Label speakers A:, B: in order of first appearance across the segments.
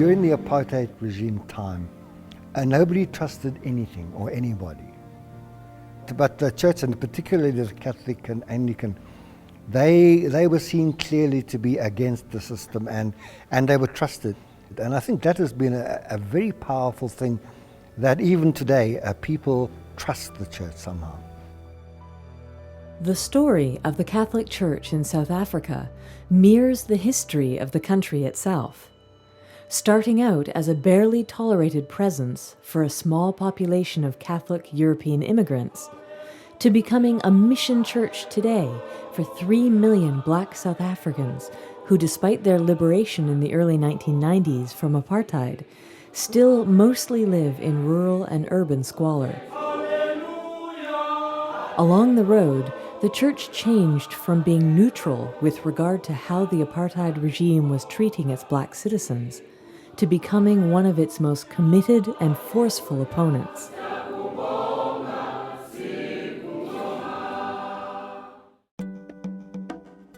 A: During the apartheid regime time, nobody trusted anything or anybody. But the church, and particularly the Catholic and Anglican, they were seen clearly to be against the system, and they were trusted. And I think that has been a very powerful thing, that even today people trust the church somehow.
B: The story of the Catholic Church in South Africa mirrors the history of the country itself. Starting out as a barely tolerated presence for a small population of Catholic European immigrants, to becoming a mission church today for 3 million Black South Africans who, despite their liberation in the early 1990s from apartheid, still mostly live in rural and urban squalor. Along the road, the church changed from being neutral with regard to how the apartheid regime was treating its Black citizens to becoming one of its most committed and forceful opponents.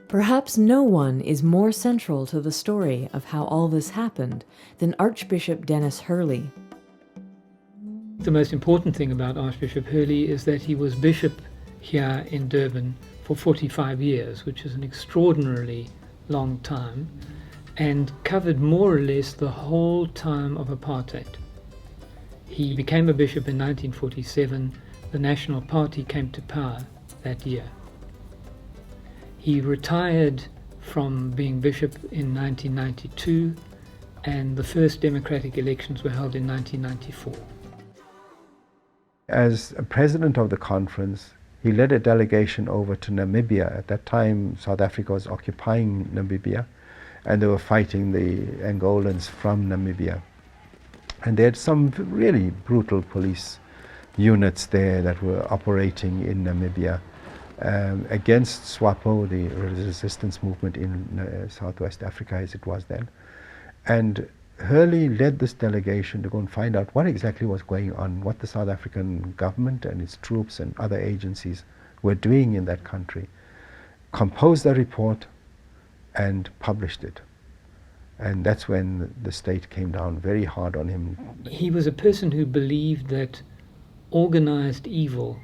B: Perhaps no one is more central to the story of how all this happened than Archbishop Denis Hurley.
C: The most important thing about Archbishop Hurley is that he was bishop here in Durban for 45 years, which is an extraordinarily long time, and covered more or less the whole time of apartheid. He became a bishop in 1947. The National Party came to power that year. He retired from being bishop in 1992, and the first democratic elections were held in 1994.
D: As president of the conference, he led a delegation over to Namibia. At that time, South Africa was occupying Namibia, and they were fighting the Angolans from Namibia. And they had some really brutal police units there that were operating in Namibia against SWAPO, the resistance movement in Southwest Africa as it was then. And Hurley led this delegation to go and find out what exactly was going on, what the South African government and its troops and other agencies were doing in that country, composed a report and published it. And that's when the state came down very hard on him.
C: He was a person who believed that organized evil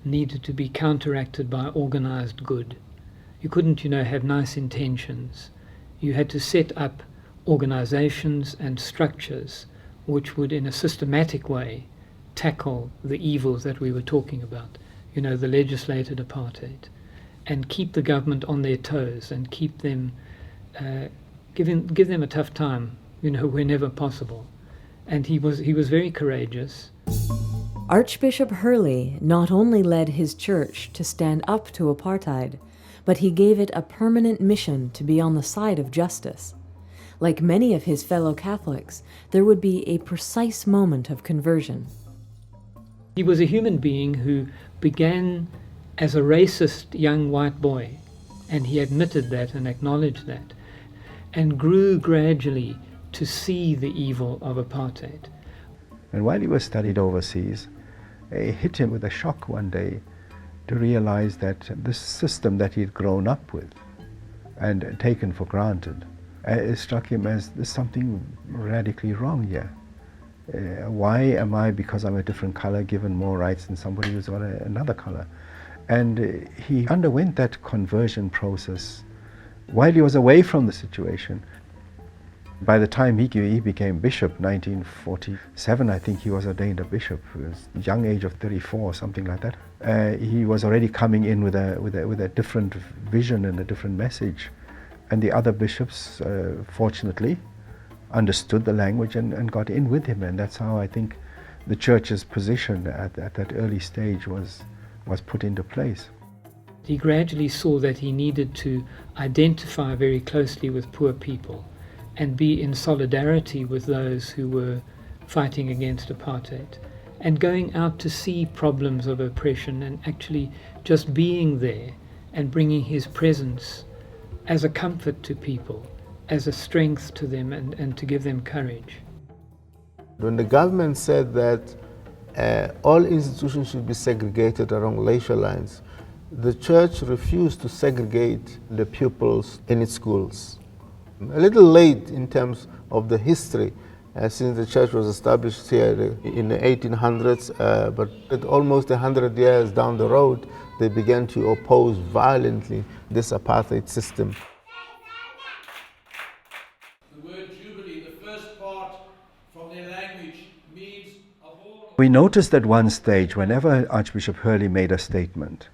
C: needed to be counteracted by organized good. You couldn't, have nice intentions. You had to set up organizations and structures which would, in a systematic way, tackle the evils that we were talking about, the legislated apartheid, and keep the government on their toes and keep them, give them a tough time, whenever possible. And he was very courageous.
B: Archbishop Hurley not only led his church to stand up to apartheid, but he gave it a permanent mission to be on the side of justice. Like many of his fellow Catholics, there would be a precise moment of conversion.
C: He was a human being who began as a racist young white boy, and he admitted that and acknowledged that, and grew gradually to see the evil of apartheid.
D: And while he was studied overseas, it hit him with a shock one day to realize that this system that he had grown up with and taken for granted, it struck him as there's something radically wrong here. Why am I, because I'm a different color, given more rights than somebody who's got another color? And he underwent that conversion process while he was away from the situation. By the time he became bishop, 1947, I think he was ordained a bishop. He was a young age of 34 or something like that. He was already coming in with a different vision and a different message. And the other bishops, fortunately, understood the language and got in with him. And that's how I think the church's position at that early stage was put into place.
C: He gradually saw that he needed to identify very closely with poor people and be in solidarity with those who were fighting against apartheid, and going out to see problems of oppression and actually just being there and bringing his presence as a comfort to people, as a strength to them, and to give them courage.
E: When the government said that all institutions should be segregated along racial lines, the church refused to segregate the pupils in its schools. A little late in terms of the history, since the church was established here in the 1800s, but almost 100 years down the road, they began to oppose violently this apartheid system.
F: The word jubilee, the first part from their language, means a whole...
D: We noticed at one stage, whenever Archbishop Hurley made a statement,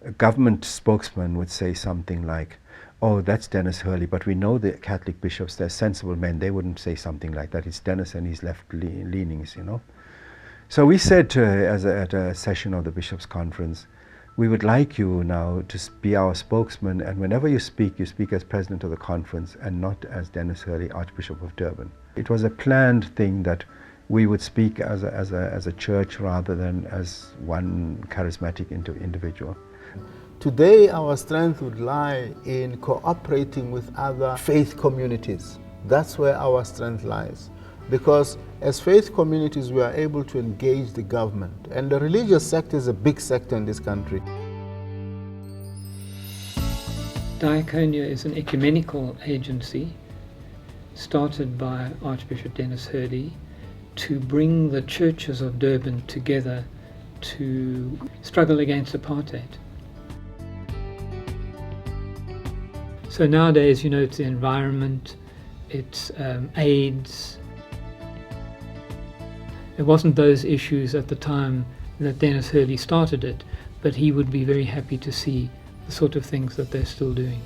D: a government spokesman would say something like, "Oh, that's Denis Hurley, but we know the Catholic bishops, they're sensible men, they wouldn't say something like that. It's Denis and his left leanings, you know." So we said to her at a session of the Bishops' Conference, "We would like you now to be our spokesman, and whenever you speak as president of the conference and not as Denis Hurley, Archbishop of Durban." It was a planned thing that we would speak as a church rather than as one charismatic individual.
E: Today, our strength would lie in cooperating with other faith communities. That's where our strength lies. Because as faith communities, we are able to engage the government. And the religious sector is a big sector in this country.
C: Diaconia is an ecumenical agency started by Archbishop Denis Hurley to bring the churches of Durban together to struggle against apartheid. So nowadays, you know, it's the environment, it's AIDS. It wasn't those issues at the time that Denis Hurley started it, but he would be very happy to see the sort of things that they're still doing.